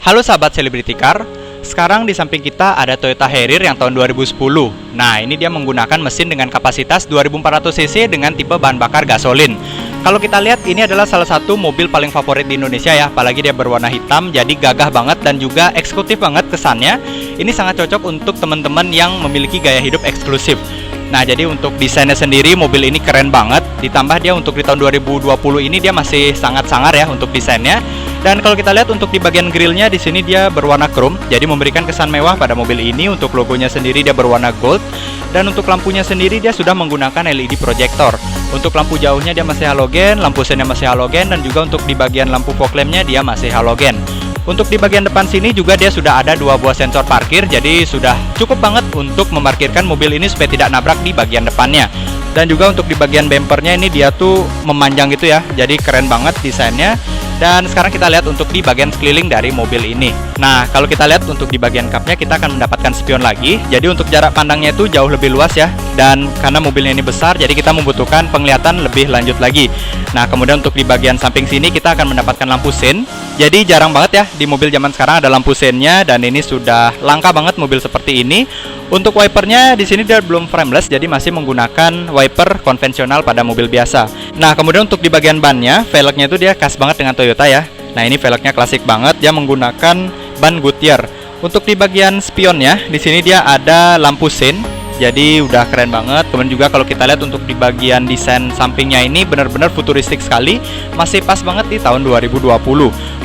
Halo sahabat Celebrity Car, sekarang di samping kita ada Toyota Harrier yang tahun 2010. Nah, ini dia menggunakan mesin dengan kapasitas 2400 cc dengan tipe bahan bakar gasolin. Kalau kita lihat, ini adalah salah satu mobil paling favorit di Indonesia ya, apalagi dia berwarna hitam, jadi gagah banget dan juga eksekutif banget kesannya. Ini sangat cocok untuk teman-teman yang memiliki gaya hidup eksklusif. Nah, jadi untuk desainnya sendiri, mobil ini keren banget. Ditambah dia untuk di tahun 2020 ini dia masih sangat sangar ya untuk desainnya. Dan kalau kita lihat untuk di bagian grillnya di sini dia berwarna chrome, jadi memberikan kesan mewah pada mobil ini. Untuk logonya sendiri dia berwarna gold, dan untuk lampunya sendiri dia sudah menggunakan LED projector. Untuk lampu jauhnya dia masih halogen, lampu sennya masih halogen, dan juga untuk di bagian lampu fog lampnya dia masih halogen. Untuk di bagian depan sini juga dia sudah ada 2 buah sensor parkir, jadi sudah cukup banget untuk memarkirkan mobil ini supaya tidak nabrak di bagian depannya. Dan juga untuk di bagian bumpernya ini dia tuh memanjang gitu ya, jadi keren banget desainnya. Dan sekarang kita lihat untuk di bagian sekeliling dari mobil ini. Nah, kalau kita lihat untuk di bagian kapnya kita akan mendapatkan spion lagi. Jadi untuk jarak pandangnya itu jauh lebih luas ya. Dan karena mobilnya ini besar, jadi kita membutuhkan penglihatan lebih lanjut lagi. Nah, kemudian untuk di bagian samping sini kita akan mendapatkan lampu sen. Jadi jarang banget ya di mobil zaman sekarang ada lampu sennya, dan ini sudah langka banget mobil seperti ini. Untuk wipernya di sini dia belum frameless, jadi masih menggunakan wiper konvensional pada mobil biasa. Nah, kemudian untuk di bagian bannya, velgnya itu dia khas banget dengan Toyota ya. Nah, ini velgnya klasik banget, dia menggunakan ban Goodyear. Untuk di bagian spionnya, di sini dia ada lampu sen. Jadi udah keren banget. Kemudian juga kalau kita lihat untuk di bagian desain sampingnya ini benar-benar futuristik sekali, masih pas banget di tahun 2020.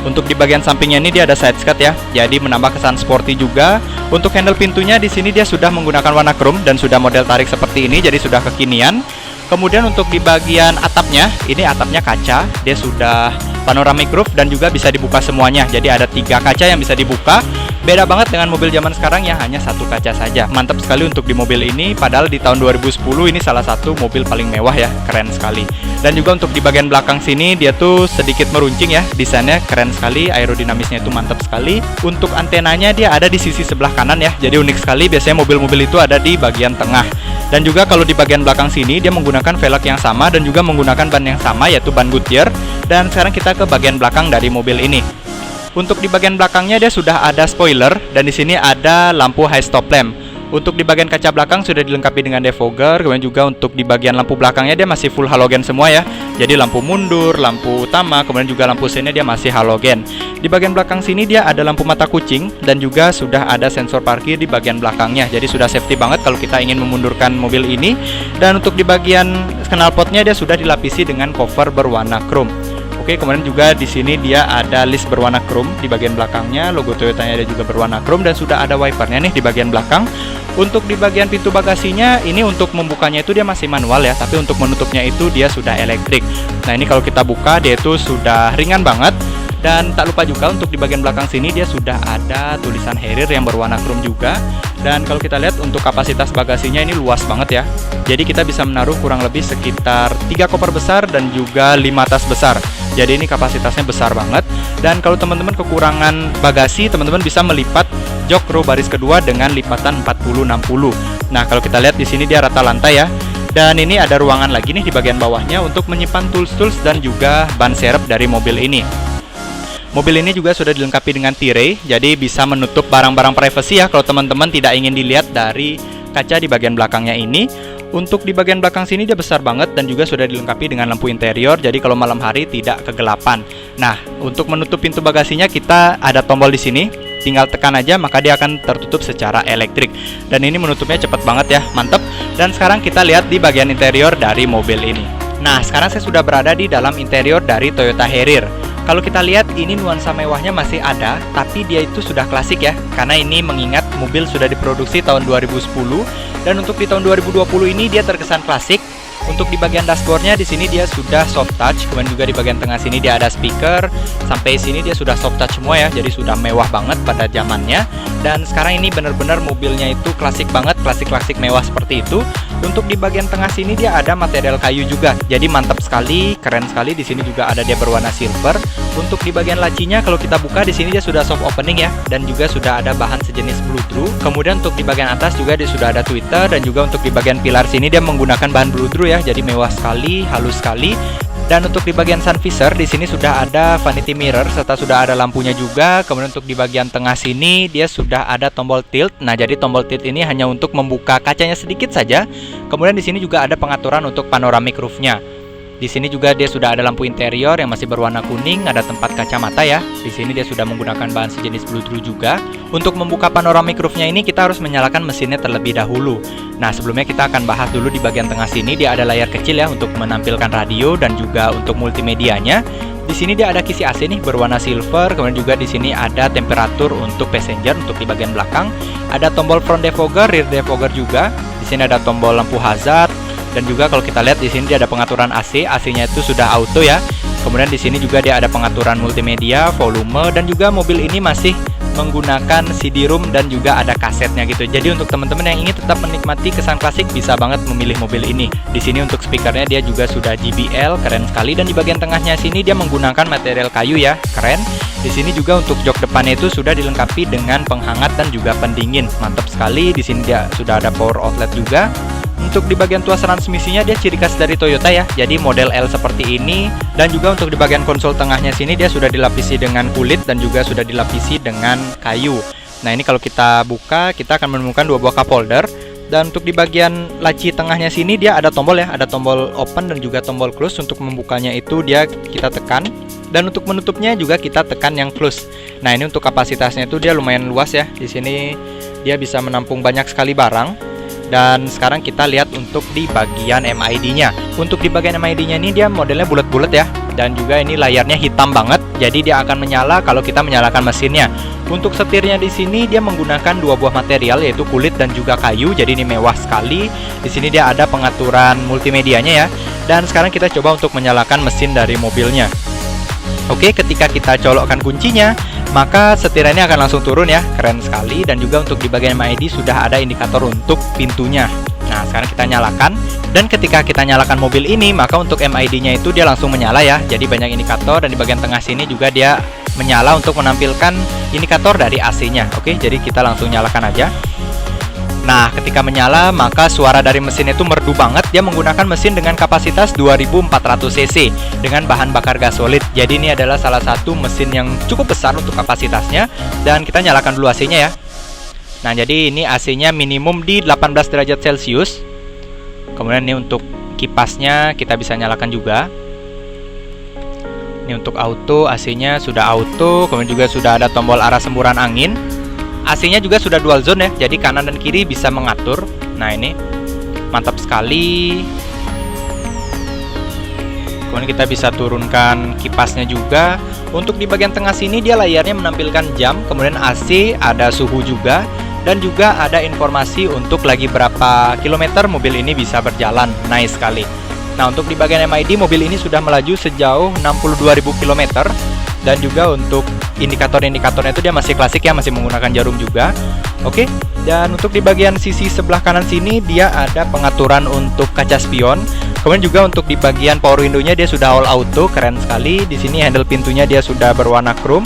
Untuk di bagian sampingnya ini dia ada side skirt ya, jadi menambah kesan sporty juga. Untuk handle pintunya di sini dia sudah menggunakan warna chrome dan sudah model tarik seperti ini, jadi sudah kekinian. Kemudian untuk di bagian atapnya, ini atapnya kaca, dia sudah panoramic roof dan juga bisa dibuka semuanya. Jadi ada 3 kaca yang bisa dibuka. Beda banget dengan mobil zaman sekarang yang hanya 1 kaca saja. Mantap sekali untuk di mobil ini, padahal di tahun 2010 ini salah satu mobil paling mewah ya, keren sekali. Dan juga untuk di bagian belakang sini dia tuh sedikit meruncing ya, desainnya keren sekali, aerodinamisnya itu mantap sekali. Untuk antenanya dia ada di sisi sebelah kanan ya, jadi unik sekali, biasanya mobil-mobil itu ada di bagian tengah. Dan juga kalau di bagian belakang sini dia menggunakan velg yang sama dan juga menggunakan ban yang sama, yaitu ban Goodyear. Dan sekarang kita ke bagian belakang dari mobil ini. Untuk di bagian belakangnya dia sudah ada spoiler, dan di sini ada lampu high stop lamp. Untuk di bagian kaca belakang sudah dilengkapi dengan defogger. Kemudian juga untuk di bagian lampu belakangnya dia masih full halogen semua ya. Jadi lampu mundur, lampu utama, kemudian juga lampu sennya dia masih halogen. Di bagian belakang sini dia ada lampu mata kucing dan juga sudah ada sensor parkir di bagian belakangnya. Jadi sudah safety banget kalau kita ingin memundurkan mobil ini. Dan untuk di bagian knalpotnya dia sudah dilapisi dengan cover berwarna chrome. Oke, kemudian juga di sini dia ada list berwarna chrome di bagian belakangnya, logo Toyotanya ada juga berwarna chrome, dan sudah ada wipernya nih di bagian belakang. Untuk di bagian pintu bagasinya ini untuk membukanya itu dia masih manual ya, tapi untuk menutupnya itu dia sudah elektrik. Nah, ini kalau kita buka dia itu sudah ringan banget. Dan tak lupa juga untuk di bagian belakang sini dia sudah ada tulisan Harrier yang berwarna chrome juga. Dan kalau kita lihat untuk kapasitas bagasinya ini luas banget ya. Jadi kita bisa menaruh kurang lebih sekitar 3 koper besar dan juga 5 tas besar. Jadi ini kapasitasnya besar banget. Dan kalau teman-teman kekurangan bagasi, teman-teman bisa melipat jok row baris kedua dengan lipatan 40-60. Nah, kalau kita lihat di sini dia rata lantai ya. Dan ini ada ruangan lagi nih di bagian bawahnya untuk menyimpan tools-tools dan juga ban serep dari mobil ini. Mobil ini juga sudah dilengkapi dengan T-Ray, jadi bisa menutup barang-barang privacy ya kalau teman-teman tidak ingin dilihat dari kaca di bagian belakangnya ini. Untuk di bagian belakang sini dia besar banget dan juga sudah dilengkapi dengan lampu interior, jadi kalau malam hari tidak kegelapan. Nah, untuk menutup pintu bagasinya kita ada tombol di sini, tinggal tekan aja maka dia akan tertutup secara elektrik. Dan ini menutupnya cepat banget ya, mantep. Dan sekarang kita lihat di bagian interior dari mobil ini. Nah, sekarang saya sudah berada di dalam interior dari Toyota Harrier. Kalau kita lihat ini nuansa mewahnya masih ada, tapi dia itu sudah klasik ya, karena ini mengingat mobil sudah diproduksi tahun 2010, dan untuk di tahun 2020 ini dia terkesan klasik. Untuk di bagian dashboardnya di sini dia sudah soft touch, kemudian juga di bagian tengah sini dia ada speaker, sampai sini dia sudah soft touch semua ya, jadi sudah mewah banget pada zamannya. Dan sekarang ini benar-benar mobilnya itu klasik banget, klasik-klasik mewah seperti itu. Untuk di bagian tengah sini dia ada material kayu juga, jadi mantap sekali, keren sekali. Di sini juga ada dia berwarna silver. Untuk di bagian lacinya kalau kita buka di sini dia sudah soft opening ya, dan juga sudah ada bahan sejenis bluedroo. Kemudian untuk di bagian atas juga dia sudah ada tweeter, dan juga untuk di bagian pilar sini dia menggunakan bahan bluedroo ya, jadi mewah sekali, halus sekali. Dan untuk di bagian sun visor di sini sudah ada vanity mirror serta sudah ada lampunya juga. Kemudian untuk di bagian tengah sini dia sudah ada tombol tilt. Nah, jadi tombol tilt ini hanya untuk membuka kacanya sedikit saja. Kemudian di sini juga ada pengaturan untuk panoramic roof-nya. Di sini juga dia sudah ada lampu interior yang masih berwarna kuning, ada tempat kacamata ya. Di sini dia sudah menggunakan bahan sejenis Blue juga. Untuk membuka panoramic roof-nya ini kita harus menyalakan mesinnya terlebih dahulu. Nah, sebelumnya kita akan bahas dulu di bagian tengah sini dia ada layar kecil ya untuk menampilkan radio dan juga untuk multimedianya. Di sini dia ada kisi AC nih berwarna silver, kemudian juga di sini ada temperatur untuk passenger untuk di bagian belakang. Ada tombol front defogger, rear defogger juga. Di sini ada tombol lampu hazard. Dan juga kalau kita lihat di sini dia ada pengaturan AC, AC-nya itu sudah auto ya. Kemudian di sini juga dia ada pengaturan multimedia, volume, dan juga mobil ini masih menggunakan CD-ROM dan juga ada kasetnya gitu. Jadi untuk teman-teman yang ingin tetap menikmati kesan klasik bisa banget memilih mobil ini. Di sini untuk speakernya dia juga sudah JBL, keren sekali. Dan di bagian tengahnya sini dia menggunakan material kayu ya, keren. Di sini juga untuk jok depannya itu sudah dilengkapi dengan penghangat dan juga pendingin, mantap sekali. Di sini dia sudah ada power outlet juga. Untuk di bagian tuas transmisinya dia ciri khas dari Toyota ya, jadi model L seperti ini. Dan juga untuk di bagian konsol tengahnya sini dia sudah dilapisi dengan kulit dan juga sudah dilapisi dengan kayu. Nah, ini kalau kita buka kita akan menemukan dua buah cup holder. Dan untuk di bagian laci tengahnya sini dia ada tombol ya, ada tombol open dan juga tombol close. Untuk membukanya itu dia kita tekan, dan untuk menutupnya juga kita tekan yang close. Nah, ini untuk kapasitasnya itu dia lumayan luas ya. Di sini dia bisa menampung banyak sekali barang. Dan sekarang kita lihat untuk di bagian MID-nya. Untuk di bagian MID-nya ini dia modelnya bulat-bulat ya. Dan juga ini layarnya hitam banget. Jadi dia akan menyala kalau kita menyalakan mesinnya. Untuk setirnya di sini dia menggunakan dua buah material yaitu kulit dan juga kayu. Jadi ini mewah sekali. Di sini dia ada pengaturan multimedianya ya. Dan sekarang kita coba untuk menyalakan mesin dari mobilnya. Oke, ketika kita colokkan kuncinya, maka setirannya akan langsung turun ya, keren sekali. Dan juga untuk di bagian MID sudah ada indikator untuk pintunya. Nah, sekarang kita nyalakan. Dan ketika kita nyalakan mobil ini, maka untuk MID-nya itu dia langsung menyala ya. Jadi banyak indikator, dan di bagian tengah sini juga dia menyala untuk menampilkan indikator dari AC-nya. Oke, jadi kita langsung nyalakan aja. Nah, ketika menyala, maka suara dari mesin itu merdu banget. Dia menggunakan mesin dengan kapasitas 2400 cc dengan bahan bakar gas solid. Jadi ini adalah salah satu mesin yang cukup besar untuk kapasitasnya. Dan kita nyalakan dulu AC-nya ya. Nah, jadi ini AC-nya minimum di 18 derajat Celcius. Kemudian ini untuk kipasnya kita bisa nyalakan juga. Ini untuk auto, AC-nya sudah auto. Kemudian juga sudah ada tombol arah semburan angin. AC-nya juga sudah dual zone ya, jadi kanan dan kiri bisa mengatur. Nah, ini mantap sekali. Kemudian kita bisa turunkan kipasnya juga. Untuk di bagian tengah sini dia layarnya menampilkan jam, kemudian AC, ada suhu juga, dan juga ada informasi untuk lagi berapa kilometer mobil ini bisa berjalan. Nice sekali. Nah, untuk di bagian MID mobil ini sudah melaju sejauh 62.000 km. Dan juga untuk indikator-indikatornya itu dia masih klasik ya, masih menggunakan jarum juga. Oke, dan untuk di bagian sisi sebelah kanan sini dia ada pengaturan untuk kaca spion. Kemudian juga untuk di bagian power window-nya dia sudah all auto, keren sekali. Di sini handle pintunya dia sudah berwarna chrome.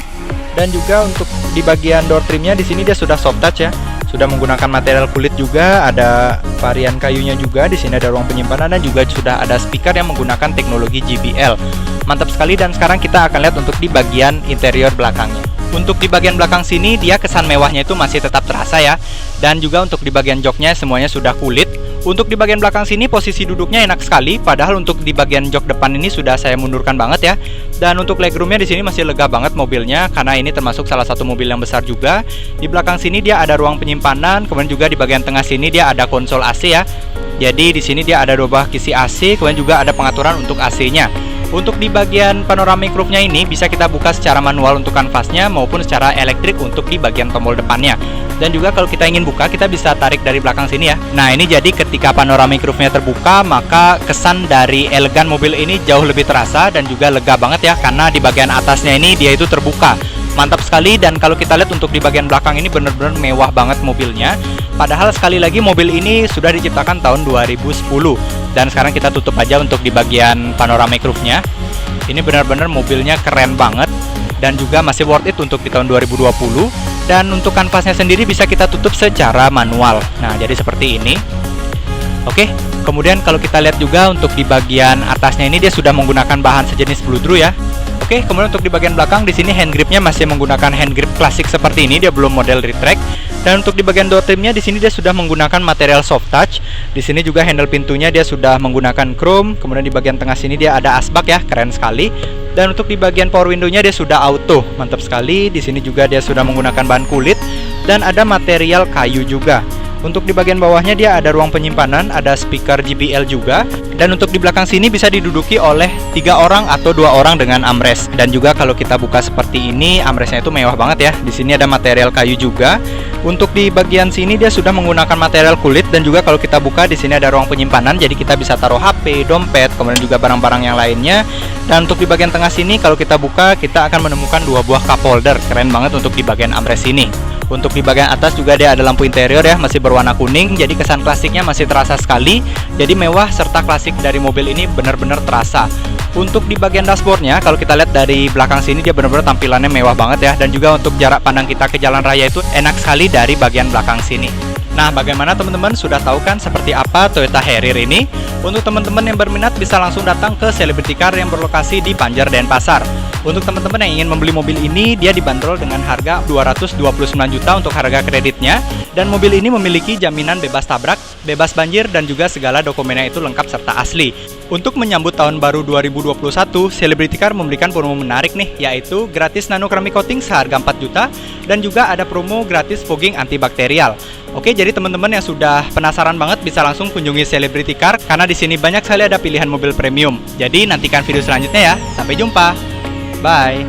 Dan juga untuk di bagian door trimnya di sini dia sudah soft touch ya. Sudah menggunakan material kulit juga, ada varian kayunya juga. Di sini ada ruang penyimpanan dan juga sudah ada speaker yang menggunakan teknologi JBL. Mantap sekali. Dan sekarang kita akan lihat untuk di bagian interior belakangnya. Untuk di bagian belakang sini dia kesan mewahnya itu masih tetap terasa ya. Dan juga untuk di bagian joknya semuanya sudah kulit. Untuk di bagian belakang sini posisi duduknya enak sekali, padahal untuk di bagian jok depan ini sudah saya mundurkan banget ya. Dan untuk legroomnya di sini masih lega banget mobilnya, karena ini termasuk salah satu mobil yang besar juga. Di belakang sini dia ada ruang penyimpanan, kemudian juga di bagian tengah sini dia ada konsol AC ya. Jadi di sini dia ada dua buah kisi AC, kemudian juga ada pengaturan untuk AC-nya. Untuk di bagian panoramic roof-nya ini bisa kita buka secara manual untuk kanvasnya maupun secara elektrik untuk di bagian tombol depannya. Dan juga kalau kita ingin buka, kita bisa tarik dari belakang sini ya. Nah, ini jadi ketika panoramic roof-nya terbuka, maka kesan dari elegan mobil ini jauh lebih terasa dan juga lega banget ya, karena di bagian atasnya ini dia itu terbuka. Mantap sekali. Dan kalau kita lihat untuk di bagian belakang ini benar-benar mewah banget mobilnya. Padahal sekali lagi mobil ini sudah diciptakan tahun 2010. Dan sekarang kita tutup aja untuk di bagian panoramic roof-nya. Ini benar-benar mobilnya keren banget dan juga masih worth it untuk di tahun 2020. Dan untuk kanvasnya sendiri bisa kita tutup secara manual. Nah, jadi seperti ini. Oke, Kemudian kalau kita lihat juga untuk di bagian atasnya ini dia sudah menggunakan bahan sejenis bludru ya. Oke, kemudian untuk di bagian belakang di sini hand gripnya masih menggunakan hand grip klasik seperti ini, dia belum model retract. Dan untuk di bagian door trimnya di sini dia sudah menggunakan material soft touch. Di sini juga handle pintunya dia sudah menggunakan chrome. Kemudian di bagian tengah sini dia ada asbak ya, keren sekali. Dan untuk di bagian power window-nya dia sudah auto, mantap sekali. Di sini juga dia sudah menggunakan bahan kulit dan ada material kayu juga. Untuk di bagian bawahnya dia ada ruang penyimpanan, ada speaker JBL juga. Dan untuk di belakang sini bisa diduduki oleh 3 orang atau 2 orang dengan armrest. Dan juga kalau kita buka seperti ini, armrestnya itu mewah banget ya. Di sini ada material kayu juga. Untuk di bagian sini dia sudah menggunakan material kulit dan juga kalau kita buka di sini ada ruang penyimpanan, jadi kita bisa taruh HP, dompet, kemudian juga barang-barang yang lainnya. Dan untuk di bagian tengah sini kalau kita buka, kita akan menemukan 2 buah cup holder. Keren banget untuk di bagian armrest ini. Untuk di bagian atas juga dia ada lampu interior ya, masih berwarna kuning, jadi kesan klasiknya masih terasa sekali. Jadi mewah serta klasik dari mobil ini benar-benar terasa. Untuk di bagian dashboardnya, kalau kita lihat dari belakang sini dia benar-benar tampilannya mewah banget ya. Dan juga untuk jarak pandang kita ke jalan raya itu enak sekali dari bagian belakang sini. Nah, bagaimana teman-teman, sudah tahu kan seperti apa Toyota Harrier ini? Untuk teman-teman yang berminat bisa langsung datang ke Celebrity Car yang berlokasi di Banjar Denpasar. Untuk teman-teman yang ingin membeli mobil ini, dia dibanderol dengan harga 229 juta untuk harga kreditnya. Dan mobil ini memiliki jaminan bebas tabrak, bebas banjir, dan juga segala dokumennya itu lengkap serta asli. Untuk menyambut tahun baru 2021, Celebrity Car memberikan promo menarik nih, yaitu gratis nano keramik coating seharga 4 juta, dan juga ada promo gratis fogging antibakterial. Oke, jadi teman-teman yang sudah penasaran banget bisa langsung kunjungi Celebrity Car karena di sini banyak sekali ada pilihan mobil premium. Jadi nantikan video selanjutnya ya. Sampai jumpa. Bye.